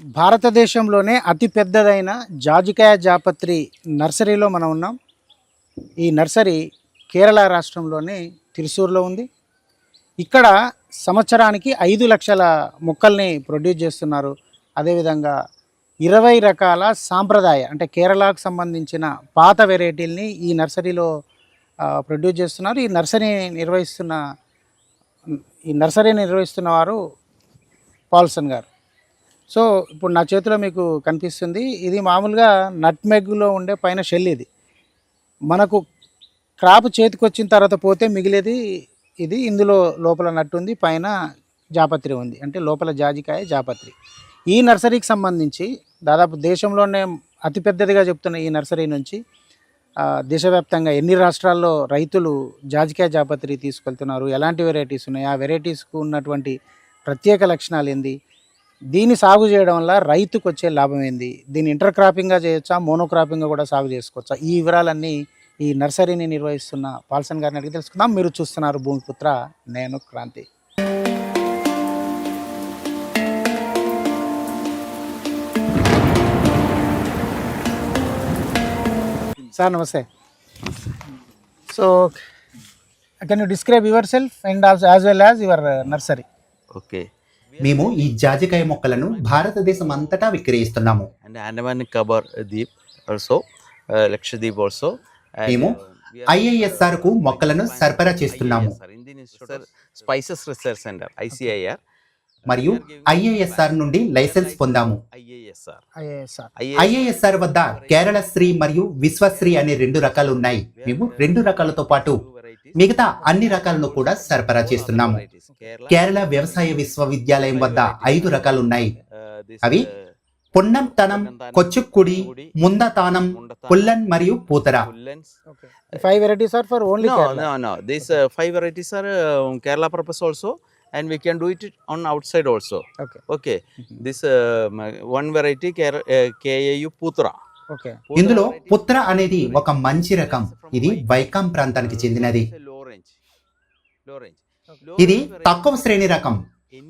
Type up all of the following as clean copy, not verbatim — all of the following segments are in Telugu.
భారతదేశంలోనే అతి పెద్దదైన జాజికాయ జాపత్రి నర్సరీలో మనం ఉన్నాం. ఈ నర్సరీ కేరళ రాష్ట్రంలోని తిరుసూరులో ఉంది. ఇక్కడ సంవత్సరానికి 5 లక్షల మొక్కల్ని ప్రొడ్యూస్ చేస్తున్నారు. అదేవిధంగా 20 రకాల సాంప్రదాయ అంటే కేరళకు సంబంధించిన పాత వెరైటీల్ని ఈ నర్సరీలో ప్రొడ్యూస్ చేస్తున్నారు. ఈ నర్సరీ నిర్వహిస్తున్న వారు పాల్సన్ గారు. సో ఇప్పుడు నా చేతిలో మీకు కనిపిస్తుంది. ఇది మామూలుగా నట్మెగ్లో ఉండే పైన షెల్. ఇది మనకు క్రాప్ చేతికి వచ్చిన తర్వాత పోతే మిగిలేది ఇది. ఇందులో లోపల నట్టు ఉంది, పైన జాపత్రి ఉంది, అంటే లోపల జాజికాయ జాపత్రి. ఈ నర్సరీకి సంబంధించి దాదాపు దేశంలోనే అతిపెద్దదిగా చెప్తున్న ఈ నర్సరీ నుంచి దేశవ్యాప్తంగా ఎన్ని రాష్ట్రాల్లో రైతులు జాజికాయ జాపత్రి తీసుకెళ్తున్నారు, ఎలాంటి వెరైటీస్ ఉన్నాయి, ఆ వెరైటీస్కు ఉన్నటువంటి ప్రత్యేక లక్షణాలు ఏంది, దీన్ని సాగు చేయడం వల్ల రైతుకు వచ్చే లాభం ఏంది, దీన్ని ఇంటర్ క్రాపింగ్గా చేయొచ్చా, మోనోక్రాపింగ్గా కూడా సాగు చేసుకోవచ్చా, ఈ వివరాలన్నీ ఈ నర్సరీని నిర్వహిస్తున్న పాల్సన్ గారిని అడిగి తెలుసుకుందాం. మీరు చూస్తున్నారు భూమిపుత్ర, నేను క్రాంతి. సార్ నమస్తే. So can you describe yourself and also as well as your nursery? Okay, మేము ఈ జాజికాయ మొక్కలను భారతదేశం అంతటా విక్రయిస్తున్నాము. And Andaman Nicobar Dweep also, Lakshadweep also. మేము IISR కు మొక్కలను సరఫరా చేస్తున్నాము. స్పైసెస్ రీసెర్చ్ సెంటర్ ICIR మరియు IISR నుండి లైసెన్స్ పొందాము. IISR వద్ద కేరళ శ్రీ మరియు విశ్వశ్రీ అనే 2 రకాలు ఉన్నాయి. మేము 2 రకాలతో పాటు మిగతా అన్ని రకాలను కూడా సరఫరా చేస్తున్నాము. కేరళ వ్యవసాయ విశ్వవిద్యాలయం వద్ద 5 రకాలు ఉన్నాయి. అవి పొన్నం తనం, కొచ్చుక్కుడి, ముందతానం, పుల్లన్ మరియు పూతర. 5 varieties are for only Kerala? No. These 5 varieties are Kerala purpose also, and we can do it on outside also. Okay. This one variety KAU Putra. Okay. ఇందులో పుత్ర అనేది ఒక మంచి రకం. ఇది వైకాం ప్రాంతానికి చెందినది. ఇది తక్కువ శ్రేణి రకం.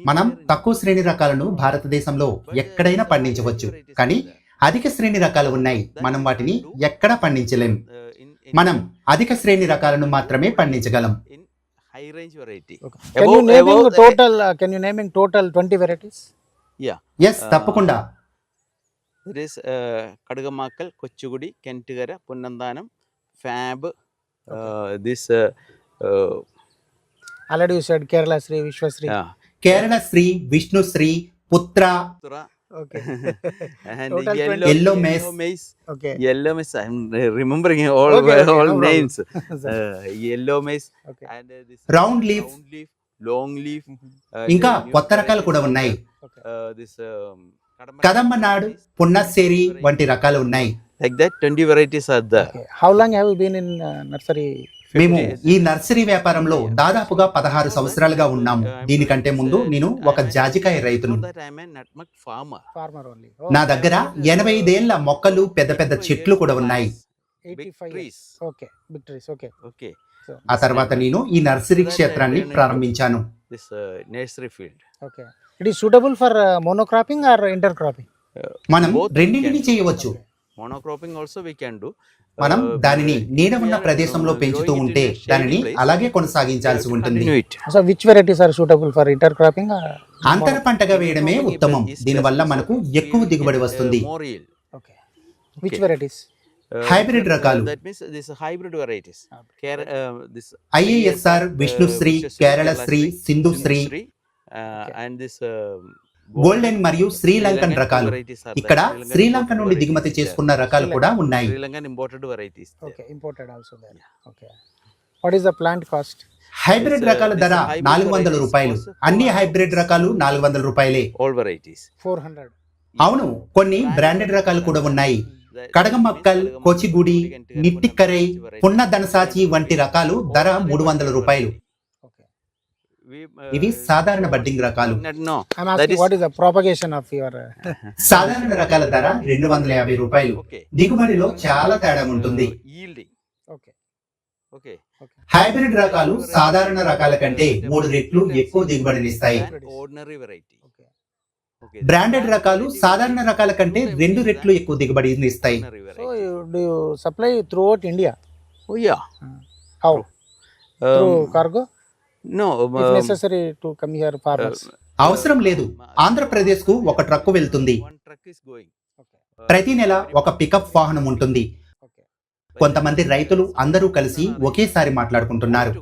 మనం తక్కువ శ్రేణి రకాలను భారతదేశంలో ఎక్కడైనా పండించవచ్చు, కానీ అధిక శ్రేణి రకాలు ఉన్నాయి. మనం వాటిని ఎక్కడా పండించలేం. మనం అధిక శ్రేణి రకాలను మాత్రమే పండించగలం. High range variety. Can you naming total 20 varieties? Yeah. Yes, తప్పకుండా. There is Kadagamakal, Kochugudi, Kentigara, Punnandanam, Fab. This already you said Kerala Sri, Vishwasri. Yeah. Kerala Shri, Vishnu Shri, పుత్ర. Okay. And Total yellow maize. Okay. Yellow maize. I'm remembering all no names. Yellow maize. Okay. And this Round leaf. long leaf. ఇంకా కొత్త రకాలు కూడా ఉన్నాయి. This కదమ్మనాడు, పున్నస్సేరి వంటి రకాలు ఉన్నాయి. like that 20 varieties are there. Okay. How long have you been in nursery? మేము ఈ నర్సరీ వ్యాపారంలో దాదాపుగా 16 సంవత్సరాలుగా ఉన్నాము. దీనికంటే ముందు నేను ఒక జాజికాయ రైతును. Farmer only. నా దగ్గర 85 ఏళ్ల మొక్కలు, పెద్ద పెద్ద చెట్లు కూడా ఉన్నాయి. 85 years. Okay. Big trees. Okay. Okay. So, ఆ తర్వాత నేను ఈ నర్సరీ క్షేత్రాన్ని ప్రారంభించాను. This nursery field. okay. It is suitable for monocropping or intercropping? మనం రెండింటిని చేయవచ్చు. Monocropping also we can do. మనం దానిని నీడ ఉన్న ప్రదేశంలో పెంచుతూ ఉంటే దానిని అలాగే కొనసాగించాల్సి ఉంటుంది. So which varieties are suitable for intercropping? అంతర పంటగా వేయడమే ఉత్తమం. దీనివల్ల మనకు ఎక్కువ దిగుబడి వస్తుంది. Okay. Which varieties? హైబ్రిడ్ రకాలు. That means this hybrid varieties. This IISR, Vishnushree, Kerala Shree, Sindhushree, and this golden మరియు శ్రీలంకన్ రకాలు. ఇక్కడ శ్రీలంక నుండి దిగుమతి చేసుకున్న రకాలు కూడా ఉన్నాయి. Sri-Lankan imported varieties. Okay, imported also there. Okay. What is the plant cost? Hybrid రకాల ధర 400 రూపాయలు. అన్ని హైబ్రిడ్ రకాలు 400 రూపాయలే. All varieties. 400. అవును, కొన్ని బ్రాండెడ్ రకాలు కూడా ఉన్నాయి. కడగమక్కల్, కోచిగుడి, నిట్టిక్కరై, పున్న దనసాచి వంటి రకాలు ధర 300 రూపాయలు. ఇవి సాధారణ బడ్డింగ్ రకాలు. No. I'm asking what is the propagation of your సాధారణ రకాల ధర 250 రూపాయలు. దిగుబడిలో చాలా తేడా ఉంటుంది. Yielding. Okay. Okay. హైబ్రిడ్ రకాలు సాధారణ రకాల కంటే 3 రెట్లు ఎక్కువ దిగుబడినిస్తాయి. Ordinary variety. బ్రాండెడ్ రకాలు సాధారణ రకాల కంటే 2 రెట్లు ఎక్కువ దిగుబడిని ఇస్తాయి. So do you supply throughout India? Oh yeah. How? Through Um, cargo? no. If necessary to come here farmers. అవసరం లేదు. ఆంధ్రప్రదేశ్ కు ఒక ట్రక్కు వెళ్తుంది. One truck is going. ప్రతి నెల ఒక పికప్ వాహనం ఉంటుంది. Okay. కొంతమంది రైతులు అందరూ కలిసి ఒకేసారి మాట్లాడుకుంటున్నారు.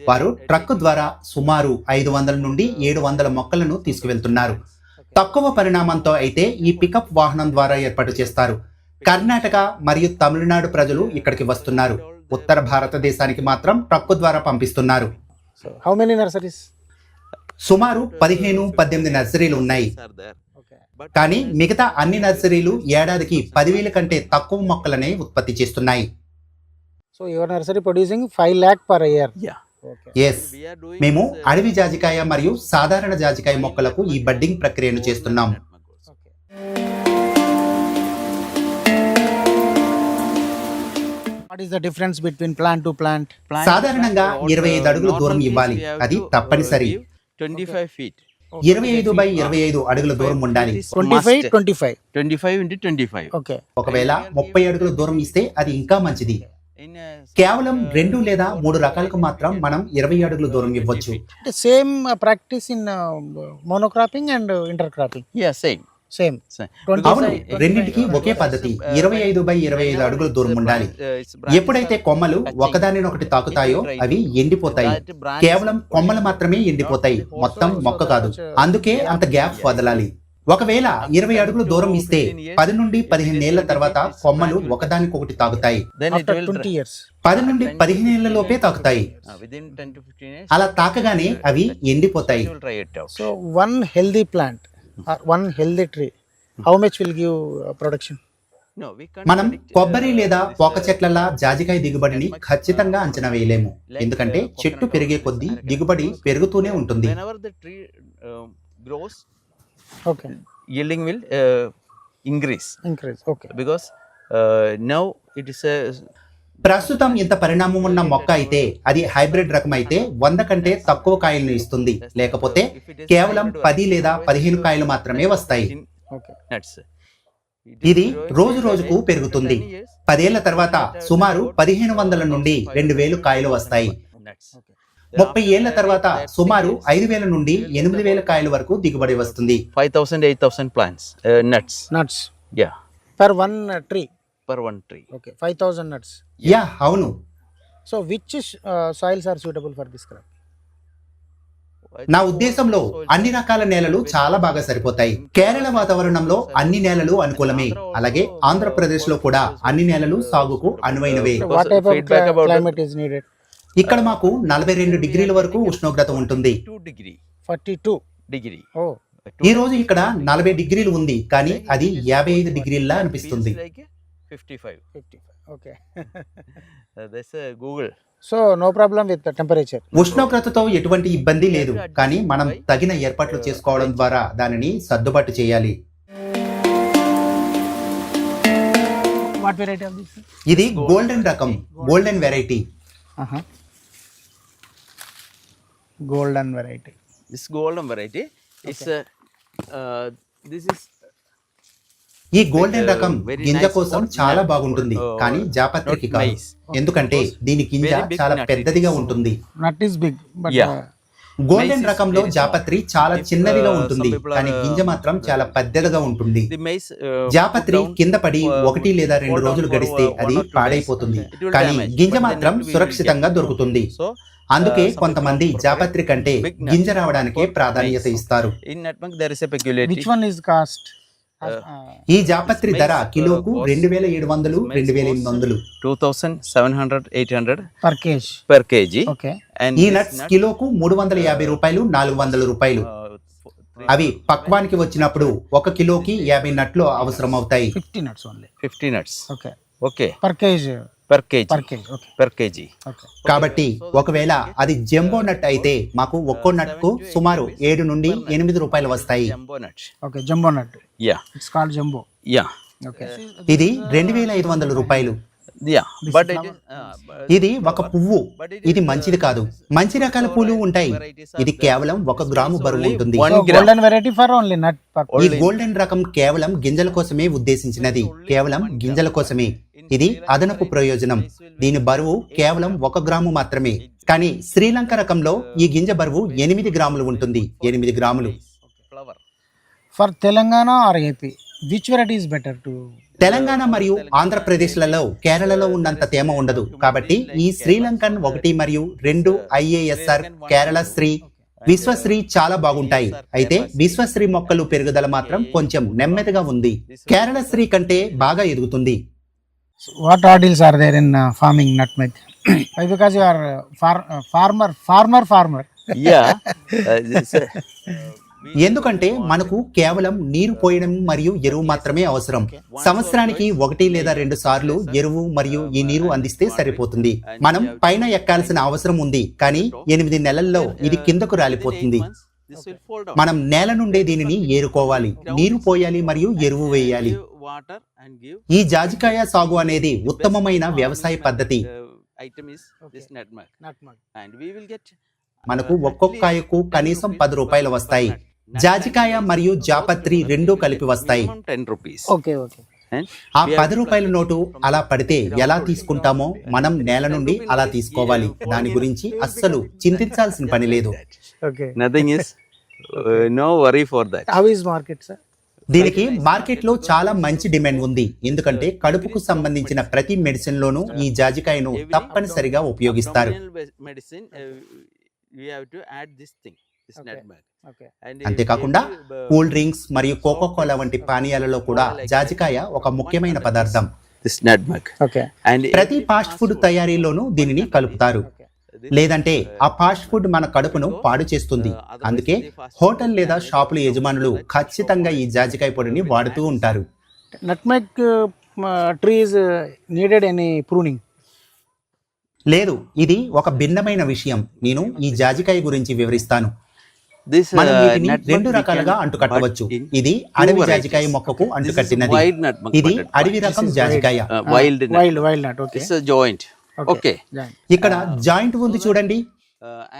వారు ట్రక్కు ద్వారా సుమారు 500 నుండి 700 మొక్కలను తీసుకువెళ్తున్నారు. తక్కువ పరిణామంతో అయితే ఈ పికప్ వాహనం ద్వారా ఏర్పాటు చేస్తారు. కర్ణాటక మరియు తమిళనాడు ప్రజలు ఇక్కడికి వస్తున్నారు. ఉత్తర భారతదేశానికి మాత్రం ట్రక్కు ద్వారా పంపిస్తున్నారు. So how many nurseries? సుమారు 15-18 నర్సరీలు ఉన్నాయి. Okay. కానీ మిగతా అన్ని నర్సరీలు ఏడాదికి 10,000 కంటే తక్కువ మొక్కలనే ఉత్పత్తి చేస్తున్నాయి. So your nursery producing 5 lakh per year. Yeah. Okay. Yes, మేము అడవి జాజికాయ మరియు సాధారణ జాజికాయ మొక్కలకు ఈ బడ్డింగ్ ప్రక్రియను చేస్తున్నాం. Okay. What is the difference between plant to plant? సాధారణంగా 25 అడుగుల దూరం ఇవ్వాలి. అది తప్పనిసరి. 25 feet. 25 by 25 అడుగుల దూరం ఉండాలి. 25, 25. 25 into 25. Okay. ఒకవేళ 30 అడుగుల దూరం ఇస్తే అది ఇంకా మంచిది. In కేవలం 2 లేదా 3 రకాలకు మాత్రం మనం 20 అడుగుల దూరం ఇవ్వచ్చు. The same practice in monocropping and intercropping. yeah, same. Same. Same. 25. అవును, రెండింటికి ఒకే పద్ధతి. 25 by 25 అడుగుల దూరం ఉండాలి. ఎప్పుడైతే కొమ్మలు ఒకదానినొకటి తాకుతాయో అవి ఎండిపోతాయి. కేవలం కొమ్మలు మాత్రమే ఎండిపోతాయి, మొత్తం మొక్క కాదు. అందుకే అంత గ్యాప్ వదలాలి. ఒకవేళ 20 అడుగులు దూరం ఇస్తే 10 నుండి 15 ఏళ్ల తర్వాత కొమ్మలు ఒకదానికొకటి తాకుతాయి. Then it After will 20 years. 10 నుండి 15 ఏళ్ల లోపే తాకుతాయి. within 10 to 15 years. అలా తాకగానే అవి ఎండిపోతాయి. It will dry it out. So one healthy plant or one healthy tree, how much will give production? No, we can't. మనం predict, కొబ్బరి లేదా పోక చెట్లలా జాజికాయ దిగుబడిని ఖచ్చితంగా అంచనా వేయలేము. ఎందుకంటే చెట్టు పెరిగే కొద్దీ దిగుబడి పెరుగుతూనే ఉంటుంది. whenever the tree grows, Okay. yielding will increase Increase. Okay. because now it is a ప్రస్తుతం ఇంత పరిణామం ఉన్న మొక్క అయితే అది హైబ్రిడ్ రకం అయితే 100 కంటే తక్కువ కాయలను ఇస్తుంది. లేకపోతే కేవలం 10 లేదా 15 కాయలు మాత్రమే వస్తాయి. Okay. nuts. ఇది రోజు రోజుకు పెరుగుతుంది. 10 ఏళ్ల తర్వాత సుమారు 1500 నుండి 2000 కాయలు వస్తాయి. Nuts. 30 ఏళ్ల తర్వాత సుమారు 5000 నుండి 8000 కాయల వరకు దిగుబడి వస్తుంది. 5,000 8,000 plants, nuts. Nuts Yeah, per one tree. per one tree. Okay. 5,000 nuts. Yeah, అవును. So which soils are suitable for this crop? నా ఉద్దేశంలో అన్ని రకాల నేలలు చాలా బాగా సరిపోతాయి. కేరళ వాతావరణంలో అన్ని నేలలు అనుకూలమే. అలాగే ఆంధ్రప్రదేశ్ లో కూడా అన్ని నేలలు సాగుకు అనువైనవే. So what type of feedback about the- climate is needed? ఇక్కడ మాకు 42 డిగ్రీల వరకు ఉష్ణోగ్రత ఉంటుంది. 2 degree. 42. Degree. Oh. ఈ రోజు ఇక్కడ 40 డిగ్రీలు ఉంది, కానీ అది 55 డిగ్రీల్లా అనిపిస్తుంది. Feels like a 55. 55. Okay. That's a Google. So no problem with the temperature. ఉష్ణోగ్రతతో ఎటువంటి ఇబ్బంది లేదు, కానీ మనం తగిన ఏర్పాట్లు చేసుకోవడం ద్వారా దానిని సర్దుబాటు చేయాలి. What variety of this? ఇది గోల్డెన్ రకం, golden variety. Uh-huh. Golden variety. This golden variety is this is ఈ గోల్డెన్ రకం గింజ కోసం చాలా బాగుంటుంది, కానీ జాపత్రికి కాదు. ఎందుకంటే దీని గింజ చాలా పెద్దదిగా ఉంటుంది. Nut is big, but Yeah. Golden రకంలో జాపత్రి చాలా చిన్నదిగా ఉంటుంది, కానీ గింజ మాత్రం చాలా పెద్దదిగా ఉంటుంది. the maize. జాపత్రి కింద పడి 1 లేదా 2 రోజులు గడిస్తే అది పాడైపోతుంది, కానీ గింజ మాత్రం సురక్షితంగా దొరుకుతుంది. So అందుకే కొంతమంది జాపత్రి కంటే గింజ రావడానికే ప్రాధాన్యత ఇస్తారు. in nutmeg there is a peculiarity. which one is cost? ఈ జాపత్రి ధర కిలోకు 2700 2800. 2,700 800 Per kg. per kg. Okay. And ఈ this నట్స్ nut, కిలోకు 350 రూపాయలు 400 రూపాయలు. అవి పక్వానికి వచ్చినప్పుడు 1 కిలోకి 50 నట్లు అవసరం అవుతాయి. 50 nuts only. 50 nuts. Okay. Okay. Per kg. Per kg. Per kg. Okay. Per kg. Okay. కాబట్టి ఒకవేళ అది జంబో నట్ అయితే మాకు ఒక్కో నట్కు సుమారు 7 నుండి 8 రూపాయలు వస్తాయి. Jumbo nut. Okay. Jumbo nut. Yeah. It's called jumbo. Yeah. Okay. ఇది 2500 రూపాయలు. Yeah, This but is it flower. is ఇది ఒక పువ్వు. ఇది మంచిది కాదు. మంచి రకాల పూలు ఉంటాయి. ఇది కేవలం 1 గ్రాము బరువు ఉంటుంది. So golden variety for only nut purpose. ఈ గోల్డెన్ రకం కేవలం గింజల కోసమే ఉద్దేశించినది. కేవలం గింజల కోసమే. ఇది అదనపు ప్రయోజనం. దీని బరువు కేవలం 1 గ్రాము మాత్రమే. కానీ శ్రీలంక రకంలో ఈ గింజ బరువు 8 గ్రాములు ఉంటుంది. 8 గ్రాములు. flower. For Telangana or AP, which variety is better to? Telangana మరియు ఆంధ్రప్రదేశ్లలో కేరళలో ఉన్నంత తేమ ఉండదు. కాబట్టి ఈ శ్రీలంకన్ 1 మరియు 2 IASR, కేరళ శ్రీ, విశ్వశ్రీ చాలా బాగుంటాయి. అయితే విశ్వశ్రీ మొక్కలు పెరుగుదల మాత్రం కొంచెం నెమ్మదిగా ఉంది. కేరళ శ్రీ కంటే బాగా ఎదుగుతుంది. So what ordeals are there in farming nutmeg? Why? Because you are farmer. Yeah. This, ఎందుకంటే మనకు కేవలం నీరు పోయడం మరియు ఎరువు మాత్రమే అవసరం. సంవత్సరానికి 1 లేదా 2 సార్లు ఎరువు మరియు ఈ నీరు అందిస్తే సరిపోతుంది. మనం పైన ఎక్కాల్సిన అవసరం ఉంది, కానీ 8 నెలల్లో ఇది కిందకు రాలిపోతుంది. this will fall down. మనం నేల నుండే దీనిని ఏరుకోవాలి, నీరు పోయాలి మరియు ఎరువు వేయాలి. Give water and give. ఈ జాజికాయ సాగు అనేది ఉత్తమమైన వ్యవసాయ పద్ధతి. Item is this nutmeg, and we will get మనకు ఒక్కొక్క కాయకు కనీసం 10 రూపాయలు వస్తాయి. జాజికాయ మరియు జాపత్రి రెండూ కలిపి వస్తాయి. minimum 10 rupees. Okay. And ఆ 10 రూపాయల నోటు అలా పడితే ఎలా తీసుకుంటామో మనం నేల నుండి అలా తీసుకోవాలి. దాని గురించి అస్సలు చింతించాల్సిన పని లేదు. Okay. nothing is no worry for that. How is market, sir? దీనికి మార్కెట్ లో చాలా మంచి డిమాండ్ ఉంది. ఎందుకంటే కడుపుకు సంబంధించిన ప్రతి మెడిసిన్ లోనూ ఈ జాజికాయను తప్పనిసరిగా ఉపయోగిస్తారు. Original medicine, we have to add this thing, this Okay. nutmeg. Okay. And అంతేకాకుండా కూల్ డ్రింక్స్ మరియు కోకోకోలా వంటి పానీయాలలో కూడా జాజికాయ ఒక ముఖ్యమైన పదార్థం. this nutmeg. Okay. And ప్రతి ఫాస్ట్ ఫుడ్ తయారీలోనూ దీనిని కలుపుతారు. లేదంటే ఆ ఫాస్ట్ ఫుడ్ మన కడుపును పాడు చేస్తుంది. అందుకే హోటల్ లేదా షాపుల యజమానులు ఖచ్చితంగా ఈ జాజికాయ పొడిని వాడుతూ ఉంటారు. Nutmeg tree is needed any pruning? లేదు, ఇది ఒక భిన్నమైన విషయం. నేను ఈ జాజికాయ గురించి వివరిస్తాను. this మనం వీటిని nutmeg 2 we రకాలుగా can అంటుకట్టవచ్చు. bud in ఇది two అడవి varieties. జాజికాయ మొక్కకు This is అంటుకట్టినది. wild nutmeg ఇది budded అడవి plant. రకం This is జాజికాయ. wild nut. Wild nut. Okay. This is a joint. Okay. Giant. ఇక్కడ జాయింట్ ఉంది చూడండి.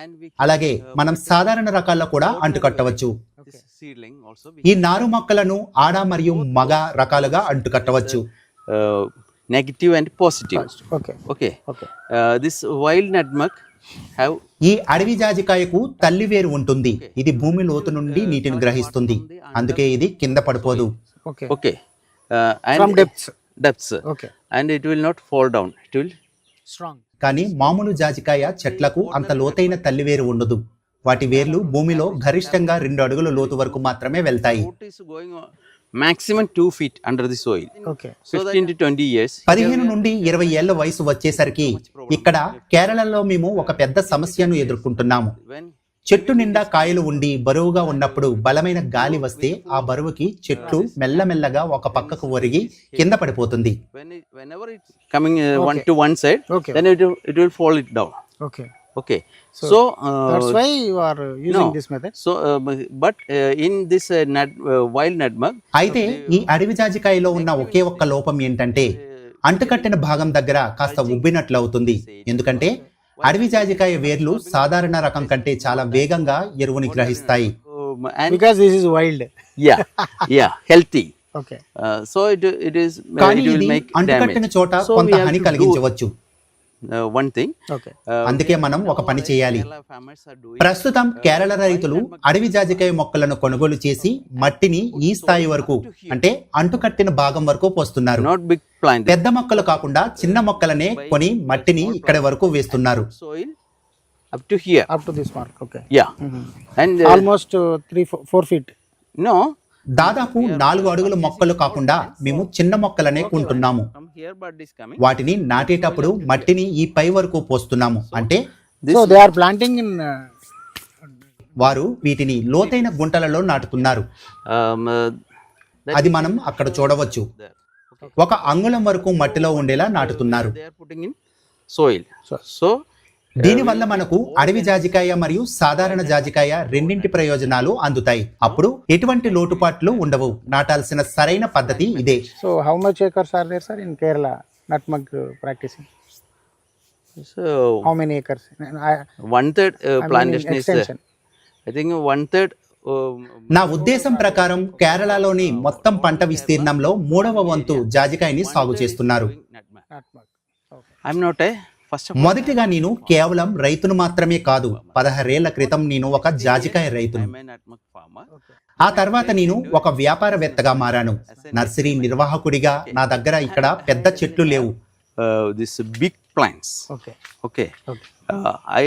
And we అలాగే మనం సాధారణ రకాల్లో కూడా అంటుకట్టవచ్చు. this seedling also we ఈ నారు మొక్కలను ఆడ మరియు మగ రకాలుగా అంటుకట్టవచ్చు. negative and positive. Okay. Okay. Okay. This wild nutmeg have ఈ అడవి జాజికాయకు తల్లి వేరు ఉంటుంది. ఇది భూమి లోతు నుండి నీటిని గ్రహిస్తుంది. అందుకే ఇది కింద పడిపోదు. Okay. okay. And From depths. Okay. and it will not fall down. It will Strong. కానీ మామూలు జాజికాయ చెట్లకు అంత లోతైన తల్లి వేరు ఉండదు. వాటి వేర్లు భూమిలో గరిష్టంగా 2 అడుగుల లోతు వరకు మాత్రమే వెళ్తాయి. root is going on maximum 2 feet under the soil. Okay. 15 to 20 years. 15 నుండి 20 ఏళ్ల వయసు వచ్చేసరికి ఇక్కడ కేరళలో మేము ఒక పెద్ద సమస్యను ఎదుర్కొంటున్నాము. When చెట్టు నిండా కాయలు ఉండి బరువుగా ఉన్నప్పుడు బలమైన గాలి వస్తే ఆ బరువుకి చెట్లు మెల్లమెల్లగా ఒక పక్కకు ఒరిగి కింద పడిపోతుంది. whenever it's coming one Okay. to one side, Okay. then it will fall it down. Okay. Okay. So, So That's why you are using no. this method. so but in this wild nutmeg, అయితే ఈ అడవి జాజికాయలో ఉన్న ఒకే ఒక్క లోపం ఏంటంటే అంటుకట్టిన భాగం దగ్గర కాస్త ఉబ్బినట్లు అవుతుంది. ఎందుకంటే అడవి జాజికాయ వేర్లు సాధారణ రకం కంటే చాలా వేగంగా ఎరువుని గ్రహిస్తాయి. and Because this is wild. yeah healthy. Okay. So it is కానీ it will ఇది make అంటుకట్టిన damage. చోట So కొంత we have హాని to do కలిగించవచ్చు. one thing. Okay. అందుకే మనం ఒక పని చేయాలి. Kerala farmers are doing ప్రస్తుతం కేరళ రైతులు అడవి జాజికాయ మొక్కలను కొనుగోలు చేసి మట్టిని ఈ స్థాయి వరకు అంటే అంటుకట్టిన భాగం వరకు పోస్తున్నారు. not big plant. పెద్ద మొక్కలు కాకుండా చిన్న మొక్కలనే కొని మట్టిని ఇక్కడి వరకు వేస్తున్నారు. soil up to here. Up to this mark. Okay. Yeah. And Almost 3-4 feet. no, దాదాపు 4 అడుగుల మొక్కలు కాకుండా మేము చిన్న మొక్కలనే కొంటున్నాము. from here bud is coming. వాటిని నాటేటప్పుడు మట్టిని ఈ పై వరకు పోస్తున్నాము. అంటే So they are planting in. వారు వీటిని లోతైన గుంటలలో నాటుతున్నారు. That అది మనం అక్కడ చూడవచ్చు. there. Okay. ఒక అంగుళం వరకు మట్టిలో ఉండేలా నాటుతున్నారు. They are putting in soil. So దీనివల్ల మనకు అడవి జాజికాయ మరియు సాధారణ జాజికాయ రెండింటి ప్రయోజనాలు అందుతాయి. అప్పుడు ఎటువంటి లోటుపాట్లు ఉండవు. నాటాల్సిన సరైన పద్ధతి ఇదే. So how much acres are there, sir, in Kerala? nutmeg practicing? So How many acres? one third I mean plantation is extension. I think one third. నా ఉద్దేశం ప్రకారం కేరళలోని మొత్తం పంట విస్తీర్ణంలో 3వ వంతు జాజికాయని సాగు చేస్తున్నారు. Nutmeg. Okay. I'm not a first of all. మొదటిగా నేను కేవలం రైతును మాత్రమే కాదు, 16 ఏళ్ల క్రితం నేను ఒక జాజికాయ రైతును. I'm a nutmeg farmer. Okay. ఆ తర్వాత నేను ఒక వ్యాపారవేత్తగా మారాను. నర్సరీ నిర్వాహకుడిగా నా దగ్గర ఇక్కడ పెద్ద చెట్లు లేవు. This big plants. Okay. Okay. Okay. I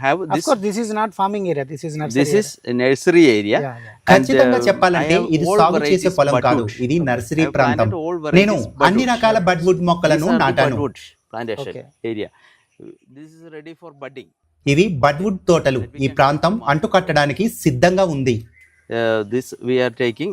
have Of this. course, this is not farming area. This is nursery. This is a nursery area. Yeah, yeah. And, ఖచ్చితంగా I చెప్పాలంటే have ఇది all సాగు చేసే varieties పొలం కాదు, budwood. ఇది నర్సరీ I have ప్రాంతం. planted all varieties నేను అన్ని budwood. రకాల బడ్వుడ్ మొక్కలను These are the నాటాను. budwood plantation Okay. area. This is ready for budding. ఇవి బడ్వుడ్ తోటలు. ఈ ప్రాంతం అంటుకట్టడానికి సిద్ధంగా ఉంది. This we are taking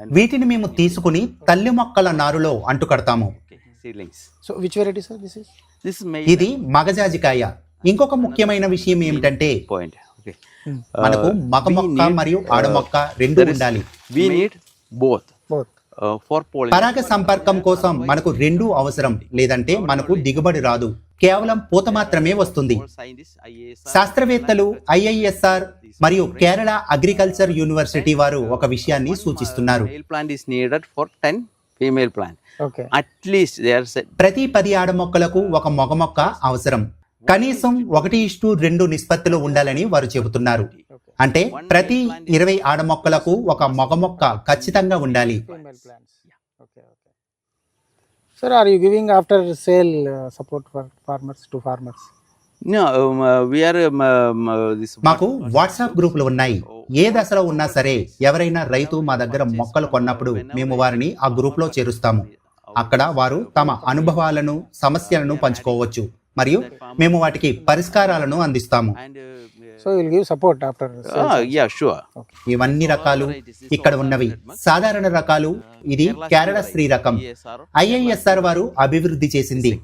and వీటిని మేము తీసుకుని తల్లి మొక్కల నారులో అంటుకడతాము. okay, seedlings. So, which variety, sir? This is? This is made ఇది మగజాజికాయ. ఇంకొక ముఖ్యమైన విషయం ఏమిటంటే point. Okay. మనకు మగ we మొక్క need, మరియు ఆడ మొక్క రెండు there is- ఉండాలి. We need both Both. for pollination. పరాగ సంపర్కం కోసం మనకు రెండు అవసరం, లేదంటే మనకు దిగుబడి రాదు. కేవలం పూత మాత్రమే వస్తుంది. All scientists, IASR, శాస్త్రవేత్తలు IISR మరియు కేరళ అగ్రికల్చర్ యూనివర్సిటీ వారు ఒక విషయాన్ని సూచిస్తున్నారు. male plant is needed for 10 female plant. Okay. At least they are said. ప్రతి 10 ఆడ మొక్కలకు ఒక మగ మొక్క అవసరం. కనీసం 1:2 నిష్పత్తిలో ఉండాలని వారు చెబుతున్నారు. అంటే ప్రతి 20 ఆడ మొక్కలకు ఒక మగ మొక్క ఖచ్చితంగా ఉండాలి. Female plants. Okay. Okay. Sir, are you giving after sale support for farmers to farmers? No, we are this. మాకు వాట్సాప్ గ్రూపులు ఉన్నాయి. ఏ దశలో ఉన్నా సరే ఎవరైనా రైతు మా దగ్గర మొక్కలు కొన్నప్పుడు మేము వారిని ఆ గ్రూప్ లో చేరుస్తాము. అక్కడ వారు తమ అనుభవాలను, సమస్యలను పంచుకోవచ్చు మరియు మేము వాటికి పరిష్కారాలను అందిస్తాము. And So, you will give support after sale. yeah, sure. ఇవన్నీ రకాలు ఇక్కడ ఉన్నవి సాధారణ రకాలు. ఇది కేరళ శ్రీ రకం. IASR. IISR వారు అభివృద్ధి చేసింది.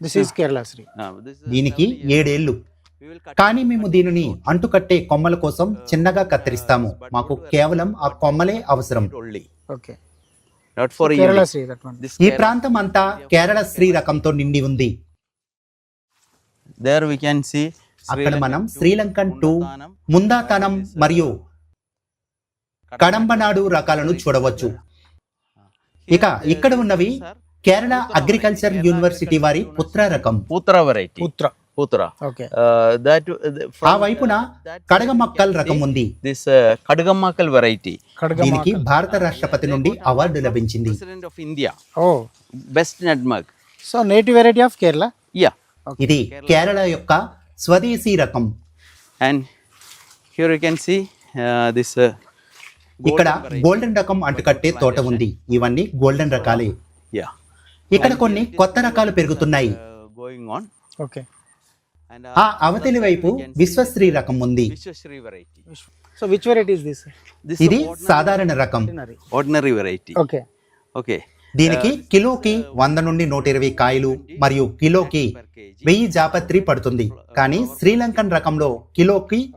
This is Kerala Sri. This is దీనికి 7 ఏళ్లు. we will cut కానీ మేము దీనిని అంటుకట్టే కొమ్మల కోసం చిన్నగా కత్తిరిస్తాము. మాకు కేవలం ఆ కొమ్మలే అవసరం. it only, Okay. not for Kerala yielding. Sri, that one. This ఈ Kerala- ప్రాంతం అంతా కేరళ శ్రీ రకంతో నిండి ఉంది. there we can see అక్కడ మనం శ్రీలంకన్ 2, Mundatanam, ముందాతనం మరియు కడంబనాడు రకాలను చూడవచ్చు. ఇక ఇక్కడ ఉన్నవి కేరళ అగ్రికల్చర్ యూనివర్సిటీ వారి పుత్ర రకం. Putra variety. Putra. Putra. Okay. That ఆ వైపున కడగమక్కల్ రకం ఉంది. this Kadagamakal variety. దీనికి Kadagamakal. భారత రాష్ట్రపతి నుండి అవార్డు లభించింది. President of India. Oh. Best nutmeg. So, native variety of Kerala. Yeah. ఇది కేరళ యొక్క స్వదేశీ రకం. And here you can see this ఇక్కడ golden variety. గోల్డెన్ రకం అంటుకట్టే తోట ఉంది. ఇవన్నీ గోల్డెన్ రకాలే. Yeah. ఇక్కడ కొన్ని కొత్త రకాలు పెరుగుతున్నాయి. Going on. Okay. And ఆ అవతలి వైపు విశ్వశ్రీ రకం ఉంది. Vishwashree variety. So, which variety is this? This ఇది is సాధారణ రకం. Ordinary. ordinary variety. Okay. Okay. దీనికి కిలోకి 100 నుండి 120 కాయలు మరియు కిలోకి 1000 జాపత్రి పడుతుంది. కానీ శ్రీలంకన్ రకంలో కిలోకి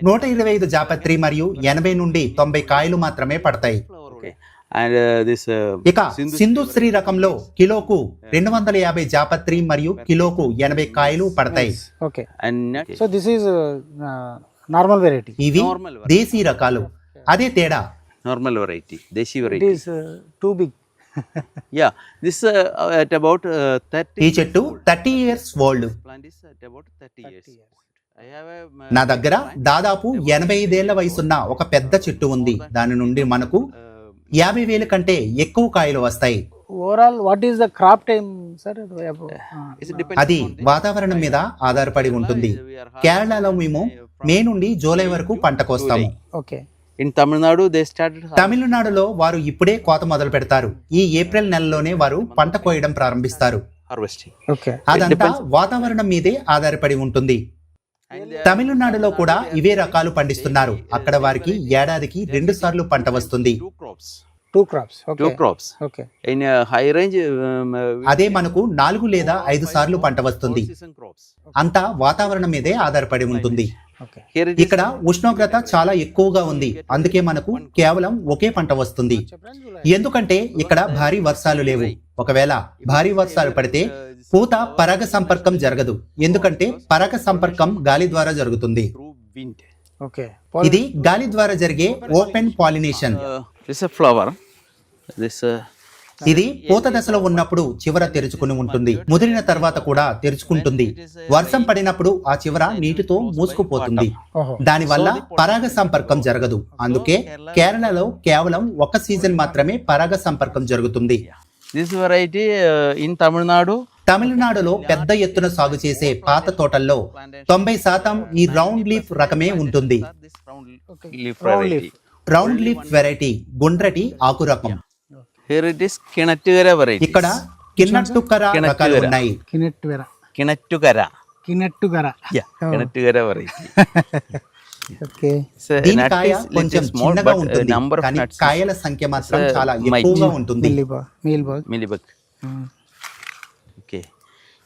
125 జాపత్రి మరియు 80 నుండి 90 కాయలు మాత్రమే పడతాయి. Okay. And this ఇక సింధు శ్రీ రకంలో కిలోకు 250 జాపత్రి మరియు కిలోకు 80 కాయలు పడతాయి. Okay. and So, this is normal variety. ఇవి normal variety. దేశీ రకాలు. అదే తేడా. normal variety. Deshi It variety. is too big. Yeah. This at about 30. ఈ చెట్టు 30 years old. Plant is at about 30 years. I have a నా దగ్గర దాదాపు 85 ఏళ్ల వయసున్న ఒక పెద్ద చెట్టు ఉంది. దాని నుండి మనకు 50,000 కంటే ఎక్కువ కాయలు వస్తాయి. Overall, what is the crop time, sir? it's depends అది on the- వాతావరణం మీద ఆధారపడి ఉంటుంది. కేరళలో మేము మే నుండి జూలై వరకు పంట కోస్తాము. Okay. In Tamil Nadu they started తమిళనాడులో వారు ఇప్పుడే కోత మొదలు పెడతారు. ఈ ఏప్రిల్ నెలలోనే వారు పంట కోయడం ప్రారంభిస్తారు. harvesting. Okay. అదంతా వాతావరణం మీదే ఆధారపడి ఉంటుంది. And తమిళనాడులో కూడా ఇవే రకాలు పండిస్తున్నారు. అక్కడ వారికి ఏడాదికి 2 సార్లు పంట వస్తుంది. two crops. Two crops. Okay. Two crops. Okay. In a high range అదే మనకు 4 లేదా 5 సార్లు పంట వస్తుంది. all season crops. అంతా వాతావరణం మీదే ఆధారపడి ఉంటుంది. Okay. Here it is ఇక్కడ ఉష్ణోగ్రత చాలా ఎక్కువగా ఉంది. అందుకే మనకు కేవలం ఒకే పంట వస్తుంది. ఎందుకంటే ఇక్కడ భారీ వర్షాలు లేవు. ఒకవేళ భారీ వర్షాలు పడితే పూత పరాగ సంపర్కం జరగదు, ఎందుకంటే పరాగ సంపర్కం గాలి ద్వారా జరుగుతుంది. through wind. ఓకే. ఇది గాలి ద్వారా జరిగే open pollination. This is a flower. This ఇది పూత దశలో ఉన్నప్పుడు చివర తెరుచుకుని ఉంటుంది, ముదిరిన తర్వాత కూడా తెరుచుకుంటుంది. వర్షం పడినప్పుడు ఆ చివర నీటితో మూసుకుపోతుంది. ఓహో. దానివల్ల పరాగ సంపర్కం జరగదు. అందుకే కేరళలో కేవలం ఒక సీజన్ మాత్రమే పరాగ సంపర్కం జరుగుతుంది. this variety in Tamil Nadu. తమిళనాడులో పెద్ద ఎత్తున సాగు చేసే పాత తోటల్లో 90% ఈ రౌండ్ లీఫ్ రకమే ఉంటుంది. This round leaf variety. Round leaf variety గుండ్రటి ఆకు రకం. Here it is Kinattukara variety. ఇక్కడ కిన్నట్టుకర రకాలు ఉన్నాయి. కినెట్టుగర. Kinattukara. కినెట్టుగర. Yeah, Kinattukara variety. Okay. So, దీని nut కాయ is కొంచెం little small, చిన్నగా but ఉంటుంది, number of కానీ nuts is కాయల సంఖ్య మాత్రం చాలా might. ఎక్కువగా ఉంటుంది. మీల్బర్గ్. millibug. Okay.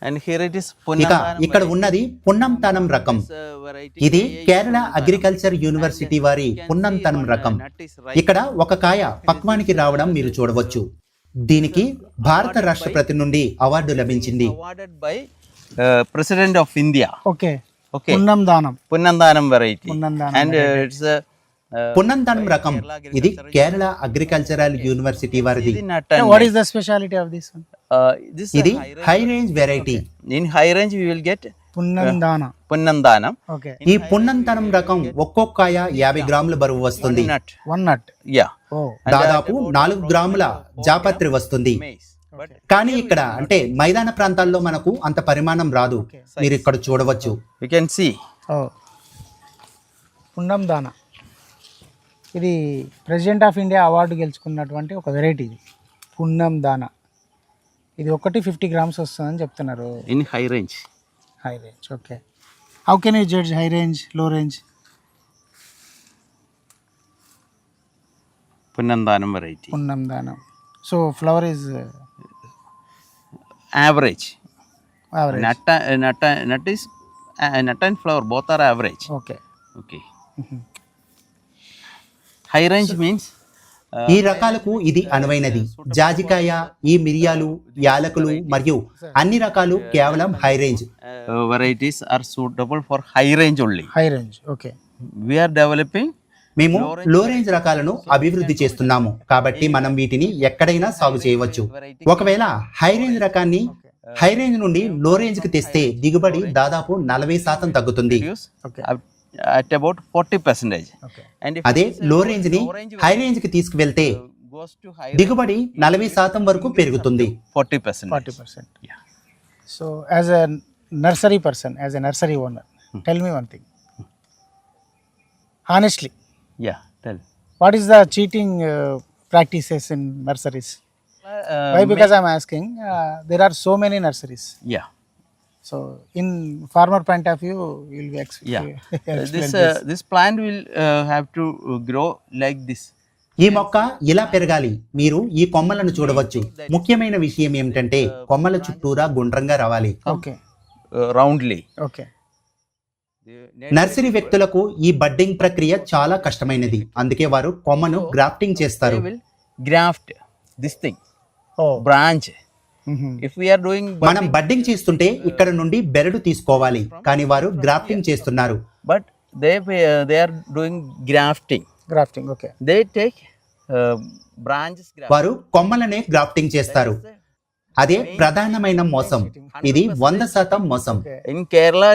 And here it is ఇక Punnamthanam ఇక్కడ ఉన్నది పున్నంతనం రకం. variety. ఇది కేరళ అగ్రికల్చర్ యూనివర్సిటీ వారి పున్నంతనం రకం. ఇక్కడ ఒక కాయ పక్వానికి రావడం మీరు చూడవచ్చు. దీనికి భారత రాష్ట్రపతి నుండి అవార్డు లభించింది. Awarded by President of India. Okay. Okay. పున్నం దానం. Punnamthanam variety. పున్నందానం And it's a పున్నంతనం రకం ఇది కేరళ అగ్రికల్చరల్ యూనివర్సిటీ వారిది. nut and what is the speciality of this one? this ఇది high range variety. in high range we will get పున్నం దాన. Punnamthanam. ఓకే. ఈ పున్నంతనం రకం ఒక్కొక్క కాయ 50 గ్రాముల బరువు వస్తుంది. Nut. వన్ నట్. Yeah. ఓ. దాదాపు 4 గ్రాముల జాపత్రి వస్తుంది. Maize. But కానీ ఇక్కడ అంటే మైదాన ప్రాంతాల్లో మనకు అంత పరిమాణం రాదు. మీరు ఇక్కడ చూడవచ్చు. you can see. ఓ. పున్నం దాన. ఇది ప్రెసిడెంట్ ఆఫ్ ఇండియా అవార్డు గెలుచుకున్నటువంటి ఒక వెరైటీ ఇది. పున్నం దాన. ఇది ఒకటి 50 గ్రామ్స్ వస్తుందని చెప్తున్నారు. In high range. High range. Okay. How can you judge high range, లో రేంజ్? Punnamthanam variety. పున్నం దానం. So flower is Average. Average. Nut is nut and flower both are average. Okay. Okay. High range means ఈ రకాలకు ఇది అనువైనది. జాజికాయ, ఈ మిరియాలు, యాలకులు మరియు అన్ని రకాలు కేవలం high range. varieties are suitable for high range only. High range. Okay. We are developing మేము లో రేంజ్ రకాలను అభివృద్ధి చేస్తున్నాము, కాబట్టి మనం వీటిని ఎక్కడైనా సాగు చేయవచ్చు. ఒకవేళ హై రేంజ్ రకాన్ని హై రేంజ్ నుండి లో రేంజ్ కి తెస్తే దిగుబడి దాదాపు 40% తగ్గుతుంది. produce okay. at about 40%. Okay. And if అదే లో రేంజ్ ని హై రేంజ్ కి తీసుకువెళ్తే goes to high దిగుబడి 40% వరకు పెరుగుతుంది. 40%. 40%. So as a nursery person, as a nursery owner, tell me one thing honestly, Yeah, tell. what is the cheating practices in nurseries? Why? Because I'm asking, there are so many nurseries. Yeah. So in farmer point of view, you will be Yeah. explain This plant will have to grow like this. ఈ మొక్క ఇలా పెరగాలి. మీరు ఈ కొమ్మలను చూడవచ్చు. ముఖ్యమైన విషయం ఏమిటంటే కొమ్మల చుట్టూరా గుండ్రంగా రావాలి. Okay. Roundly. Okay. నర్సరీ వ్యక్తులకు ఈ బడ్డింగ్ ప్రక్రియ చాలా కష్టమైనది, అందుకే వారు కొమ్మను గ్రాఫ్టింగ్ చేస్తారు. They will graft this thing, Oh. branch. Mhm. If we are doing మనం బడ్డింగ్ చేస్తుంటే ఇక్కడ నుండి బెరడు తీసుకోవాలి, కానీ వారు గ్రాఫ్టింగ్ చేస్తున్నారు. but they are doing grafting. Grafting. Okay. They take branches. వారు కొమ్మలనే గ్రాఫ్టింగ్ చేస్తారు. అదే ప్రధానమైన మోసం. ఇది 100% మోసం. In Kerala,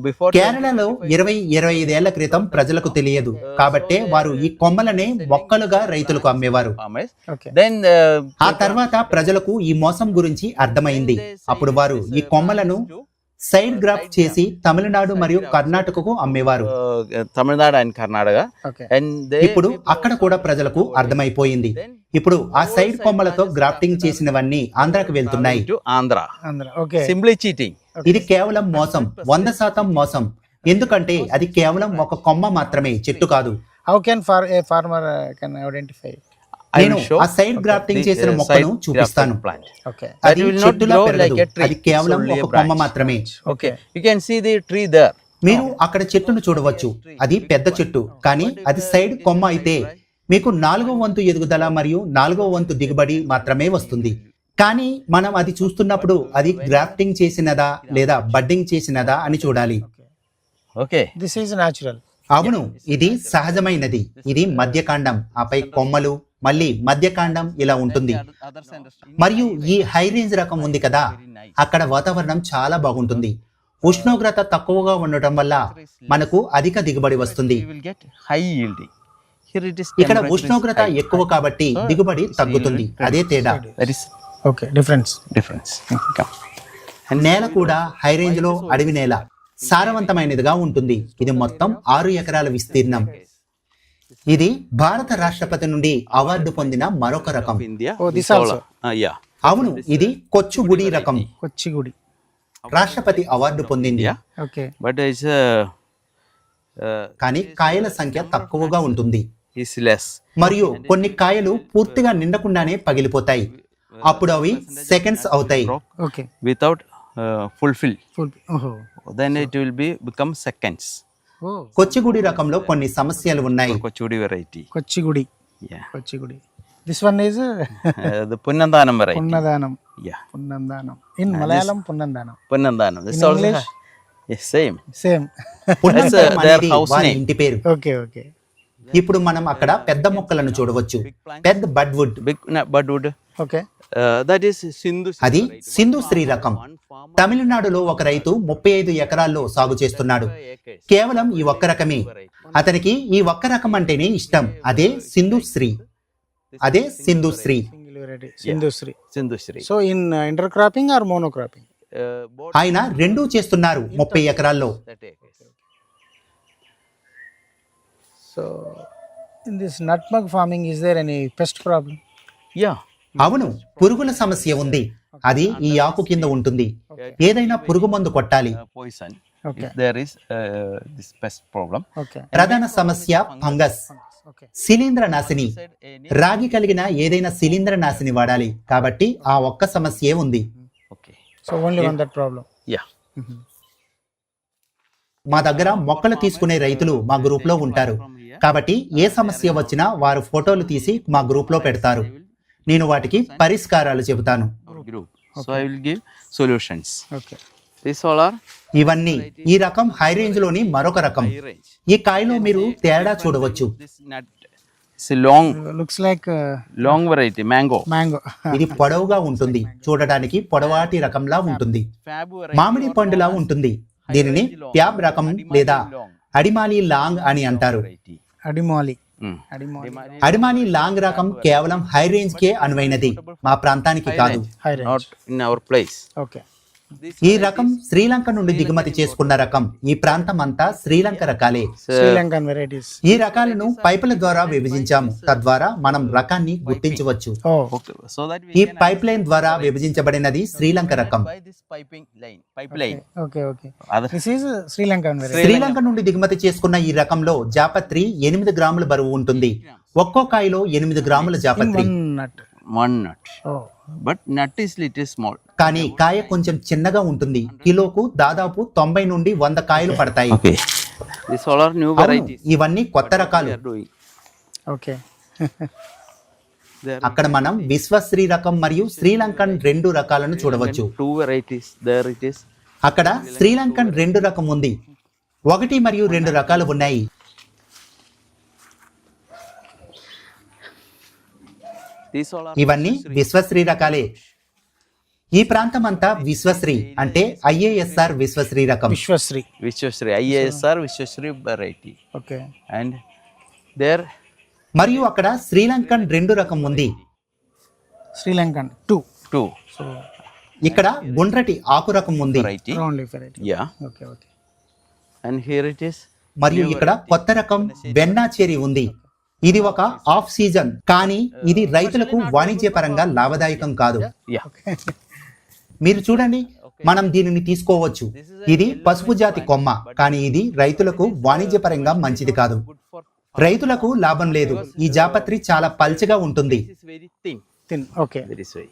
before కేరళలో 20-25 ఏళ్ల క్రితం ప్రజలకు తెలియదు, కాబట్టే వారు ఈ కొమ్మలనే మొక్కలుగా రైతులకు అమ్మేవారు. farmers, Okay. then ఆ తర్వాత ప్రజలకు ఈ మోసం గురించి అర్థమైంది. అప్పుడు వారు ఈ కొమ్మలను సైడ్ గ్రాఫ్ట్ చేసి తమిళనాడు మరియు కర్ణాటకకు అమ్మేవారు. Tamil Nadu and Karnataka. Okay. And they ఇప్పుడు అక్కడ కూడా ప్రజలకు అర్థమైపోయింది. ఇప్పుడు ఆ సైడ్ కొమ్మలతో గ్రాఫ్టింగ్ చేసినవన్నీ ఆంధ్రాకి వెళ్తున్నాయి. to Andhra. Andhra. Okay. Simply cheating. ఇది కేవలం మోసం, 100% మోసం. ఎందుకంటే అది కేవలం ఒక కొమ్మ మాత్రమే, చెట్టు కాదు. How can a farmer can identify it? I నేను will show ఆ సైడ్ గ్రాఫ్టింగ్ చేసిన side మొక్కను చూపిస్తాను. grafted plant. Okay. That అది will not చెట్టులా grow పెరగదు, like a tree. అది కేవలం It's only ఒక a కొమ్మ branch. మాత్రమే. Okay. You can see the tree there. మీరు అక్కడ చెట్టును చూడవచ్చు. అది పెద్ద చెట్టు, కానీ అది సైడ్ కొమ్మ అయితే మీకు 4వ వంతు ఎదుగుదల మరియు 4వ వంతు దిగుబడి మాత్రమే వస్తుంది. కానీ మనం అది చూస్తున్నప్పుడు అది గ్రాఫ్టింగ్ చేసినదా లేదా బడ్డింగ్ చేసినదా అని చూడాలి. Okay. This is natural. అవును, ఇది సహజమైనది. ఇది మధ్యకాండం, ఆపై కొమ్మలు, మళ్ళీ మధ్యకాండం ఇలా ఉంటుంది. మరియు ఈ హై రేంజ్ రకం ఉంది కదా, అక్కడ వాతావరణం చాలా బాగుంటుంది. ఉష్ణోగ్రత తక్కువగా ఉండటం వల్ల మనకు అధిక దిగుబడి వస్తుంది. You will get high yielding. Here it is ఇక్కడ temperature is ఉష్ణోగ్రత high. ఎక్కువ కాబట్టి దిగుబడి తగ్గుతుంది. అదే తేడా. That is Okay, difference. difference. Come. నేల కూడా హై రేంజ్ లో అడవి నేల, సారవంతమైనదిగా ఉంటుంది. ఇది మొత్తం 6 ఎకరాల విస్తీర్ణం. ఇది భారత రాష్ట్రపతి నుండి అవార్డు పొందిన మరొక రకం. India. Oh, this solar. also. Yeah. అవును, ఇది కొచ్చుగుడి రకం. Kochigudi. రాష్ట్రపతి అవార్డు పొందింది. Yeah. Okay. But it's కానీ కాయల సంఖ్య తక్కువగా ఉంటుంది. is less. మరియు కొన్ని కాయలు పూర్తిగా నిండకుండానే పగిలిపోతాయి. అప్పుడు అవి సెకండ్స్ అవుతాయి. Crop Okay. without fulfill. Full. Oh. Then it will become seconds. Oh. కొచ్చిగుడి రకంలో కొన్ని సమస్యలు ఉన్నాయి. Kochudi variety. Kochigudi. Yeah. Kochigudi. This one is The Punnandanam variety. Punnadanam. Yeah. Punnandanam. In Malayalam, Punnandanam. Punnandanam. This In also English? yes, same. Same. పున్నంతరం their అనేది house వారి name. ఇంటి పేరు. Okay, okay. ఇప్పుడు మనం అక్కడ పెద్ద మొక్కలను చూడవచ్చు. పెద్ద బడ్వుడ్, Big budwood. Okay. That is Sindhu. అది సింధు శ్రీ రకం. తమిళనాడులో ఒక రైతు 35 ఎకరాల్లో సాగు చేస్తున్నాడు. కేవలం ఈ ఒక్క రకమే. అతనికి ఈ ఒక్క రకం అంటేనే ఇష్టం. అదే Sindhu Shri. Single variety. Sindhusri. Sindhusri. So in intercropping or monocropping? Both ఆయన రెండూ చేస్తున్నారు 30 ఎకరాల్లో. that acres. So in this nutmeg farming, is there any pest problem? Yeah. అవును, పురుగుల సమస్య ఉంది. అది ఈ ఆకు కింద ఉంటుంది. ఏదైనా పురుగు మందు కొట్టాలి. Poison. Okay. If there is this pest problem. Okay. ప్రధాన సమస్య ఫంగస్. Okay. శిలీంద్ర నాశిని. Said any. రాగి కలిగిన ఏదైనా శిలీంద్ర నాశిని వాడాలి. కాబట్టి ఆ ఒక్క సమస్యే ఉంది. Okay. So only one that problem. Yeah. మా దగ్గర మొక్కలు తీసుకునే రైతులు మా గ్రూప్ లో ఉంటారు. కాబట్టి ఏ సమస్య వచ్చినా వారు ఫోటోలు తీసి మా గ్రూప్ లో పెడతారు. నేను వాటికి పరిష్కారాలు చెబుతాను. Our group. So I will give solutions. Okay. These all are ఇవన్నీ ఈ రకం హై రేంజ్ లోని మరొక రకం. high range. ఈ కాయలో మీరు తేడా చూడవచ్చు. This nut. It's a long Looks like variety mango. mango. ఇది పొడవుగా ఉంటుంది. చూడడానికి పొడవాటి రకంలా ఉంటుంది. Fab మామిడి పండులా ఉంటుంది. దీనిని ప్యాబ్ రకం లేదా అడిమాలి లాంగ్ అని అంటారు. variety. Adimali. Mm. Adimali. Adimali long రకం కేవలం హై రేంజ్ కే అనువైనది, మా ప్రాంతానికి కాదు. High range. Not in our place. Okay. ఈ రకం శ్రీలంక నుండి దిగుమతి చేసుకున్న రకం. ఈ ప్రాంతం అంతా శ్రీలంక రకాలే. Sri Lankan varieties. ఈ రకాలను పైపుల ద్వారా విభజించాము. తద్వారా మనం రకాన్ని గుర్తించవచ్చు. Oh. Okay. So that we ఈ can పైప్ లైన్ ద్వారా విభజించబడినది శ్రీలంక రకం. by this pipeline. Okay. Okay. Other This is Sri Lankan variety. Sri Lanka నుండి దిగుమతి చేసుకున్న ఈ రకంలో జాపత్రి 8 గ్రాముల బరువు ఉంటుంది. ఒక్కో కాయలో 8 గ్రాముల In జాపత్రి. one nut. one nut. Oh. But nut is little small. కానీ కాయ కొంచెం చిన్నగా ఉంటుంది. కిలోకు దాదాపు 90 నుండి 100 కాయలు పడతాయి. Okay. These all are new అవును, varieties. ఇవన్నీ కొత్త రకాలు. We are doing. Okay. There అక్కడ మనం విశ్వశ్రీ రకం మరియు శ్రీలంకన్ 2 రకాలను చూడవచ్చు. two varieties. There it is. అక్కడ శ్రీలంకన్ 2 రకం ఉంది. 1 మరియు 2 రకాలు ఉన్నాయి. These all are ఇవన్నీ విశ్వశ్రీ రకాలే. ఈ ప్రాంతం అంతా విశ్వశ్రీ అంటే IASR విశ్వశ్రీ రకం. Vishwasri. Vishwasri. IASR Vishwasri variety. Okay. And there మరియు అక్కడ శ్రీలంకన్ 2 రకం ఉంది. Sri Lankan 2. two So ఇక్కడ గుండ్రటి ఆకు రకం ఉంది. variety. round leaf variety. Yeah. Okay. Okay. And here it is. మరియు ఇక్కడ కొత్త రకం వెన్నా చెరీ ఉంది. ఇది ఒక ఆఫ్ సీజన్, కానీ ఇది రైతులకు వాణిజ్యపరంగా లాభదాయకం కాదు. Yeah. మీరు చూడండి, మనం దీనిని తీసుకోవచ్చు. ఇది పసుపు జాతి కొమ్మ, కానీ ఇది రైతులకు వాణిజ్యపరంగా మంచిది కాదు. రైతులకు లాభం లేదు. ఈ జాపత్రి చాలా పల్చగా ఉంటుంది. This is very thin. Thin. Okay. Very sweet.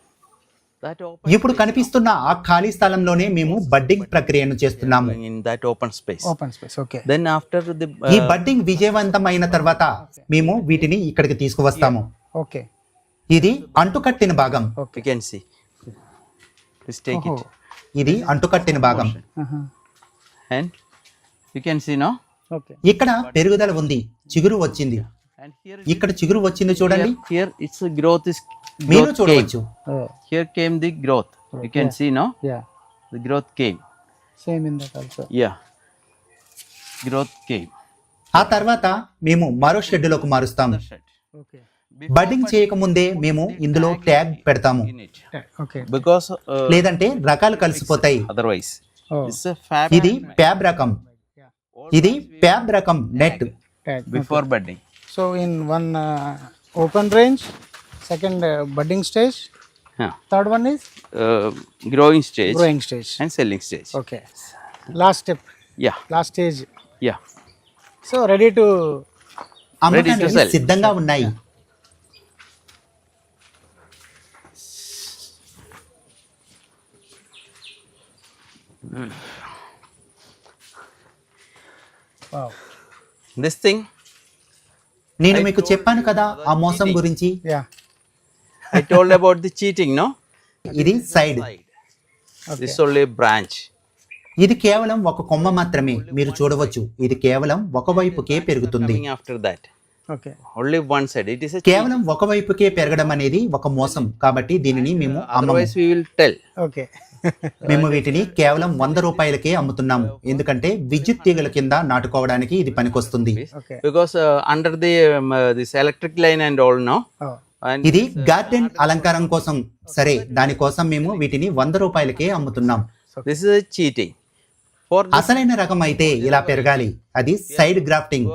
That open ఇప్పుడు కనిపిస్తున్న ఆ ఖాళీ స్థలంలోనే మేము బడ్డింగ్ ప్రక్రియను చేస్తున్నాము. in that open space. Open space. Okay. Then after the ఈ బడ్డింగ్ విజయవంతమైన తర్వాత మేము వీటిని ఇక్కడికి తీసుకువస్తాము. Okay. ఇది అంటుకట్టిన భాగం. you can see Just take it. ఇది అంటుకట్టిన భాగం. And you can see now. Okay. ఇక్కడ పెరుగుదల ఉంది, చిగురు వచ్చింది. And here, ఇక్కడ చిగురు వచ్చింది చూడండి, here its growth is. మీరు growth చూడవచ్చు. came. Here came the growth. You can see now. Yeah The growth came. Same in that also. Yeah. Growth came. ఆ తర్వాత మేము మరో షెడ్లోకి మారుస్తాము. Other shed. ఓకే. బడ్డింగ్ చేయకముందే మేము ఇందులో ట్యాగ్ పెడతాము, In it. ఓకే. Because లేదంటే రకాలు కలిసిపోతాయి. otherwise. Oh. This is a fab. ఇది ప్యాబ్ రకం, ఇది ప్యాబ్ రకం net. Tag. Before budding. So in one open range, second budding stage, Yeah. third one is Growing stage growing stage. and selling stage. Okay. Last step, Yeah. last stage. Yeah. So ready to అమ్మకానికి sell. సిద్ధంగా ఉన్నాయి. wow. This thing నేను మీకు చెప్పాను కదా ఆ మోసం గురించి. Yeah. I told about the cheating, no? ఇది side, This is only a branch. ఇది కేవలం ఒక కొమ్మ మాత్రమే. మీరు చూడవచ్చు, ఇది కేవలం ఒకవైపుకే పెరుగుతుంది. Coming after that. Okay. Only one side. It is a కేవలం ఒకవైపుకే పెరగడం అనేది ఒక మోసం. కాబట్టి దీనిని మేము అమ్మము. otherwise we will tell. Okay. మేము వీటిని కేవలం 100 రూపాయలకే అమ్ముతున్నాము, ఎందుకంటే విద్యుత్ తీగల కింద నాటుకోవడానికి ఇది పనికొస్తుంది. Okay. Because under the this electric line and all, no? Oh. And ఇది గార్డెన్ అలంకారం కోసం. సరే, దానికోసం మేము వీటిని 100 రూపాయలకే అమ్ముతున్నాం. this is a cheating. For this, అసలైన రకం అయితే ఇలా పెరగాలి, అది సైడ్ గ్రాఫ్టింగ్.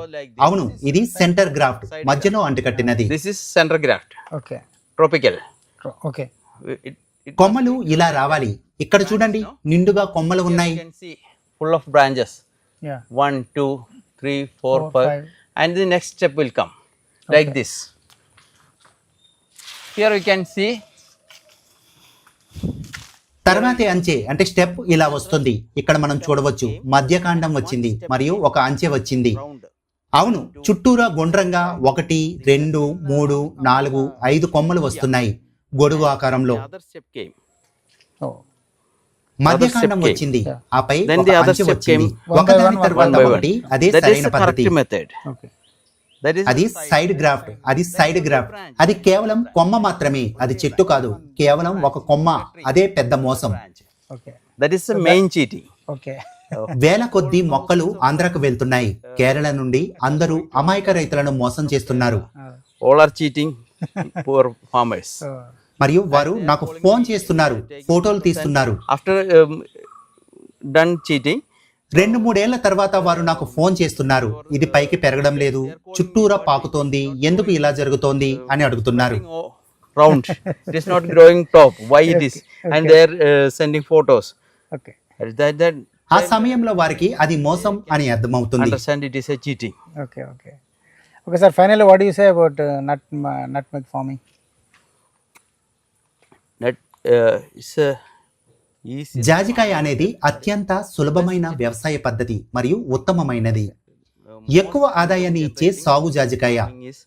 అవును, ఇది సెంటర్ గ్రాఫ్ట్, మధ్యలో అంటుకట్టినది. this is center graft. Okay. Tropical. Okay. It కొమ్మలు ఇలా రావాలి. ఇక్కడ చూడండి, నిండుగా కొమ్మలు you ఉన్నాయి. can see full of branches. Yeah. 1, 2, 3, 4, 4, 5. 5. And the next step will come. Like this. Here we can see తర్వాతి అంచె అంటే స్టెప్ ఇలా వస్తుంది. ఇక్కడ మనం చూడవచ్చు, మధ్యకాండం వచ్చింది మరియు ఒక అంచె వచ్చింది. round. అవును, చుట్టూరా గుండ్రంగా 1, 2, 3, 4, 5 కొమ్మలు వస్తున్నాయి గొడుగు ఆకారంలో. The other step came. Oh. మధ్యకాండం step వచ్చింది, ఆపై Then ఒక the other అంచె step వచ్చింది. came. One by ఒకదాని one, తర్వాత one by one. ఒకటి. అదే That is సరైన the correct పద్ధతి. method. Okay. That is అది సైడ్ గ్రాఫ్ట్, అది సైడ్ గ్రాఫ్ట్. అది కేవలం కొమ్మ మాత్రమే, అది చెట్టు కాదు. కేవలం ఒక కొమ్మ, అదే పెద్ద మోసం. Okay. that is the main cheating. Okay. వేల కొద్ది మొక్కలు ఆంధ్రాకు వెళ్తున్నాయి. కేరళ నుండి అందరూ అమాయక రైతులను మోసం చేస్తున్నారు. All are cheating poor farmers. So మరియు వారు నాకు ఫోన్ చేస్తున్నారు, ఫోటోలు తీస్తున్నారు. After done cheating, 2-3 ఏళ్ల తర్వాత వారు నాకు ఫోన్ చేస్తున్నారు, ఇది పైకి పెరగడం లేదు, చుట్టూరా పాకుతోంది, ఎందుకు ఇలా జరుగుతోంది అని అడుగుతున్నారు. round. It is not growing top. Why it is? And they are sending photos. okay. That ఆ సమయంలో వారికి అది మోసం అని అర్థమవుతుంది. understand it is a cheating. Okay. Okay. Okay, sir. Finally, what do you say about nutmeg farming? That is a easy. జాజికాయ అనేది అత్యంత సులభమైన వ్యవసాయ పద్ధతి మరియు ఉత్తమమైనది. ఎక్కువ ఆదాయాన్ని ఇచ్చే సాగు జాజికాయ. Is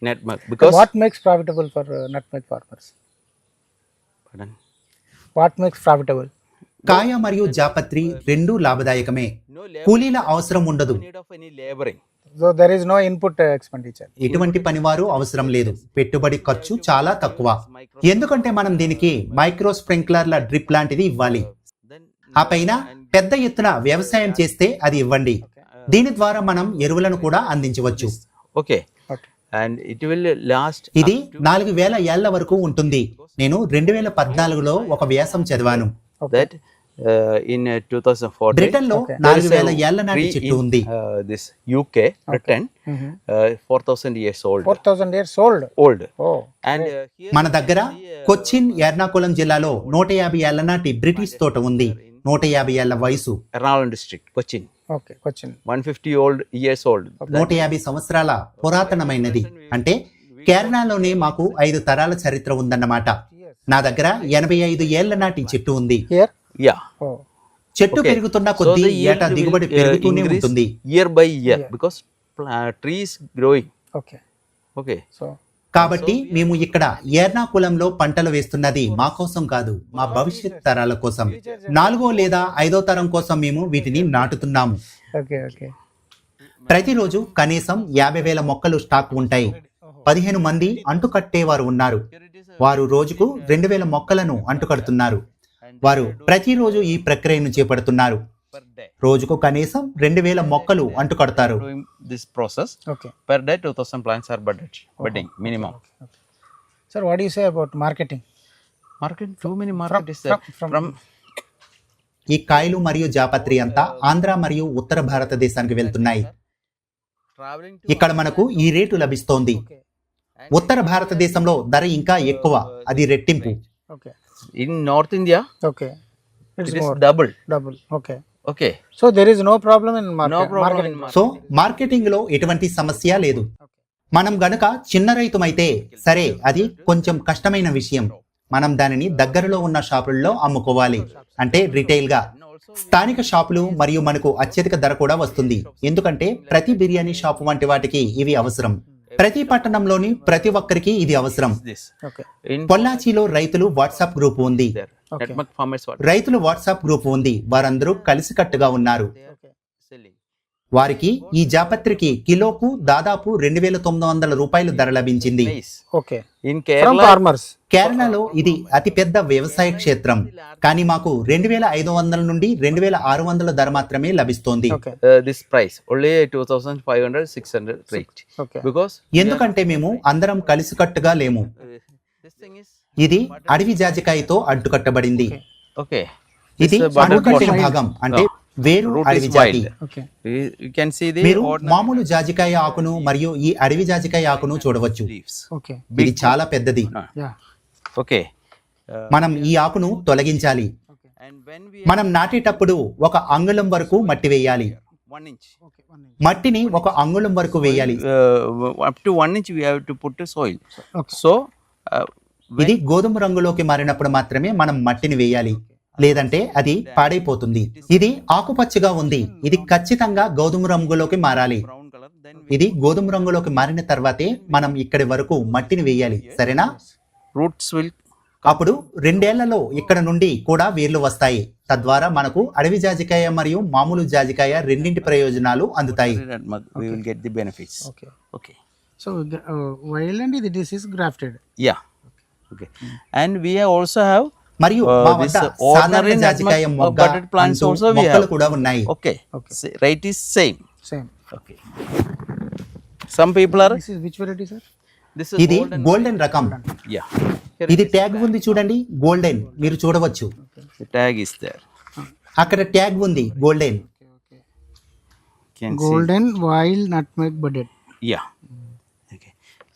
nutmeg because What makes profitable for nutmeg farmers? pardon. What makes profitable? కాయ మరియు జాపత్రి రెండూ లాభదాయకమే. No labor. కూలీల అవసరం ఉండదు, No need of any laboring. So there is no input expenditure. ఎటువంటి పనివారు అవసరం లేదు, పెట్టుబడి ఖర్చు చాలా తక్కువ. ఎందుకంటే మనం దీనికి మైక్రో స్ప్రింక్లర్ల డ్రిప్ లాంటిది ఇవ్వాలి. Then ఆ పైన పెద్ద ఎత్తున వ్యవసాయం చేస్తే అది ఇవ్వండి. దీని ద్వారా మనం ఎరువులను కూడా అందించవచ్చు. okay. Okay. And it will last. ఇది 4000 ఏళ్ల వరకు ఉంటుంది. నేను 2014లో ఒక వ్యాసం చదివాను. That in 2014. బ్రిటన్ లో Okay. 4000 ఏళ్ల నాటి చెట్టు ఉంది. This UK Britain 4000 years old. 4,000 years old. Old. Oh. And here మన దగ్గర కొచ్చిన్ ఎర్నాకుళం జిల్లాలో 150 ఏళ్ల నాటి బ్రిటిష్ తోట ఉంది. 150 ఏళ్ల వయసు, Ernakulam district, Cochin. Okay. Cochin. 150 years old. 150 సంవత్సరాల పురాతనమైనది. అంటే కేరళలోనే మాకు 5 తరాల చరిత్ర ఉందన్నమాట. నా దగ్గర 85 ఏళ్ల నాటి చెట్టు ఉంది. Here. Yeah. Oh. చెట్టు Okay. పెరుగుతున్న So కొద్దీ the yield ఏటా will, దిగుబడి పెరుగుతూనే increase ఉంటుంది. year by year Yeah. because tree is growing. Okay. Okay. So కాబట్టి మేము ఇక్కడ ఎర్నాకులంలో పంటలు వేస్తున్నది మా కోసం కాదు, మా భవిష్యత్ తరాల కోసం. 4వ లేదా 5వ తరం కోసం మేము వీటిని నాటుతున్నాము. Okay okay. ప్రతిరోజు కనీసం 50,000 మొక్కలు స్టాక్ ఉంటాయి. 15 మంది అంటుకట్టేవారు ఉన్నారు. వారు రోజుకు 2,000 మొక్కలను అంటుకడుతున్నారు. వారు ప్రతిరోజు ఈ ప్రక్రియను చేపడుతున్నారు. రోజుకు కనీసం 2,000 మొక్కలు అంటుకడతారు. Doing this process Okay. per day 2,000 plants are budding minimum. Sir, what do you say about marketing? Market, too many market is there. From ఈ కాయలు మరియు జాపత్రి అంతా ఆంధ్ర మరియు ఉత్తర భారతదేశానికి వెళ్తున్నాయి. traveling to ఇక్కడ మనకు ఈ రేటు లభిస్తోంది. ఉత్తర భారతదేశంలో ధర ఇంకా ఎక్కువ, అది రెట్టింపు. Okay. in North India, Okay. it It's is more. double. Double. Okay. Okay. So there is no problem in No problem marketing. in so marketing లో ఎటువంటి సమస్య లేదు. మనం గనుక చిన్న రైతుమైతే సరే, అది కొంచెం కష్టమైన విషయం. మనం దానిని దగ్గరలో ఉన్న షాపుల్లో అమ్ముకోవాలి, అంటే రిటైల్ గా. స్థానిక షాపులు మరియు మనకు అత్యధిక ధర కూడా వస్తుంది, ఎందుకంటే ప్రతి బిర్యానీ షాపు వంటి వాటికి ఇవి అవసరం. ప్రతి పట్టణంలోని ప్రతి ఒక్కరికి ఇది అవసరం. this. Okay. In పొల్లాచిలో రైతులు వాట్సాప్ గ్రూప్ ఉంది. there. Okay. Network farmers what రైతులు వాట్సాప్ గ్రూప్ ఉంది. వారందరూ కలిసికట్టుగా ఉన్నారు. Okay. selling. వారికి ఈ జాపత్రికి కిలోకు దాదాపు 2,900 రూపాయలు ధర లభించింది. Maize. Okay. In From Kerala, farmers. కేరళలో ఇది అతిపెద్ద వ్యవసాయ క్షేత్రం, కానీ మాకు 2,500 నుండి 2,600 ధర మాత్రమే లభిస్తోంది. Okay. this price only 2,500 600 rate. Okay. Because ఎందుకంటే మేము అందరం కలిసికట్టుగా లేము. this thing is ఇది అడవి జాజికాయతో అడ్డుకట్టబడింది. okay. ఇది This, butter అడ్డుకట్టిన portion. భాగం, అంటే వేరు Root అడవి is జాతి. wild. Okay. You can see the మీరు ordinary మామూలు జాజికాయ ఆకును మరియు ఈ అడవి జాజికాయ ఆకును చూడవచ్చు. leaves. Okay. ఇది చాలా పెద్దది. Yeah. Okay. మనం ఈ ఆకును తొలగించాలి. And when we మనం నాటేటప్పుడు 1 అంగుళం వరకు మట్టి వేయాలి. 1 inch, Okay. 1 inch. మట్టిని 1 అంగుళం వరకు వేయాలి. up to 1 inch we have to put the soil. Okay. So ఇది గోధుమ రంగులోకి మారినప్పుడు మాత్రమే మనం మట్టిని వేయాలి, లేదంటే అది పాడైపోతుంది. ఇది ఆకుపచ్చగా ఉంది. ఇది ఖచ్చితంగా గోధుమ రంగులోకి మారాలి. brown color, then ఇది గోధుమ రంగులోకి మారిన తర్వాతే మనం ఇక్కడి వరకు మట్టిని వేయాలి, సరేనా? roots will అప్పుడు 2 ఏళ్లలో ఇక్కడ నుండి కూడా వేర్లు వస్తాయి. తద్వారా మనకు అడవి జాజికాయ మరియు మామూలు జాజికాయ రెండింటి ప్రయోజనాలు అందుతాయి. we will get the benefits. Okay. Okay. So wild and this is grafted. Yeah. Okay. And we also have మరియు మా this వద్ద ordinary సాధారణ జాజికాయ nutmeg మొగ్గ, budded plants unto, also we మొక్కలు have. కూడా ఉన్నాయి. Okay. Okay. Rate is same. Same. Okay. Some people are This is which variety, sir? this is ఇది golden. గోల్డెన్ రకం. Yeah. ఇది ట్యాగ్ ఉంది చూడండి, గోల్డెన్. మీరు చూడవచ్చు, The tag is there. అక్కడ ట్యాగ్ ఉంది golden. Can Golden wild nutmeg budded. see. Yeah. Okay.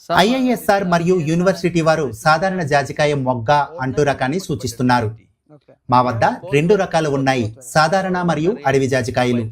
Some ఐఐఎస్ఆర్ మరియు యూనివర్సిటీ వారు సాధారణ జాజికాయ మొగ్గ అంటు రకాన్ని సూచిస్తున్నారు. Okay. మా వద్ద 2 రకాలు ఉన్నాయి, సాధారణ మరియు అడవి జాజికాయలు.